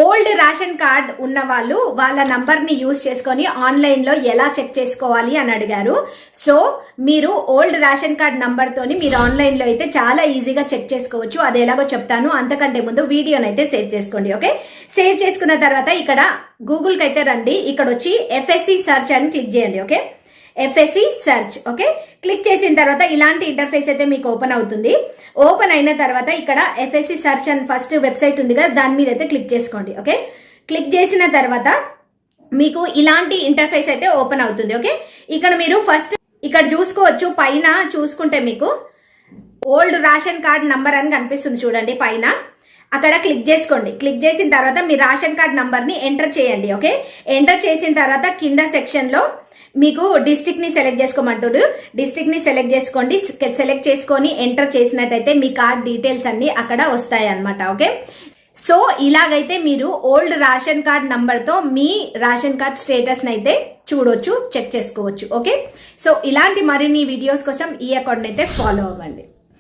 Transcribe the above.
Old ration card ఉన్న వాళ్ళు వాళ్ళ నంబర్ని యూజ్ చేసుకొని ఆన్లైన్లో ఎలా చెక్ చేసుకోవాలి అని అడిగారు. సో మీరు ఓల్డ్ రేషన్ కార్డ్ నంబర్తోని మీరు ఆన్లైన్లో అయితే చాలా ఈజీగా చెక్ చేసుకోవచ్చు. అది ఎలాగో చెప్తాను. అంతకంటే ముందు వీడియోని అయితే సేవ్ చేసుకోండి. ఓకే, సేవ్ చేసుకున్న తర్వాత ఇక్కడ గూగుల్కి అయితే రండి. ఇక్కడ వచ్చి FSC సెర్చ్ అని క్లిక్ చేయండి. Okay, FSC search. Okay, click చేసిన తర్వాత ఇలాంటి ఇంటర్ఫేస్ అయితే మీకు ఓపెన్ అవుతుంది. ఓపెన్ అయిన తర్వాత ఇక్కడ FSC సెర్చ్ అని ఫస్ట్ వెబ్సైట్ ఉంది కదా, దాని మీద అయితే క్లిక్ చేసుకోండి. ఓకే, క్లిక్ చేసిన తర్వాత మీకు ఇలాంటి ఇంటర్ఫేస్ అయితే ఓపెన్ అవుతుంది. ఓకే, ఇక్కడ మీరు ఫస్ట్ ఇక్కడ చూసుకోవచ్చు. పైన చూసుకుంటే మీకు ఓల్డ్ రేషన్ కార్డ్ నంబర్ అని కనిపిస్తుంది చూడండి పైన. అక్కడ క్లిక్ చేసుకోండి. క్లిక్ చేసిన తర్వాత మీ రేషన్ కార్డ్ నంబర్ని ఎంటర్ చేయండి. ఓకే, ఎంటర్ చేసిన తర్వాత కింద సెక్షన్లో మీకు డిస్ట్రిక్ట్ ని సెలెక్ట్ చేసుకోమంటారు. డిస్ట్రిక్ట్ ని సెలెక్ట్ చేసుకోండి. సెలెక్ట్ చేసుకొని ఎంటర్ చేసినట్టయితే మీ కార్డ్ డీటెయిల్స్ అన్ని అక్కడ వస్తాయి అన్నమాట. ఓకే, సో ఇలాగైతే మీరు ఓల్డ్ రేషన్ కార్డ్ నంబర్తో మీ రేషన్ కార్డ్ స్టేటస్ని అయితే చూడొచ్చు, చెక్ చేసుకోవచ్చు. ఓకే, సో ఇలాంటి మరిన్ని వీడియోస్ కోసం ఈ అకౌంట్ అయితే ఫాలో అవ్వండి.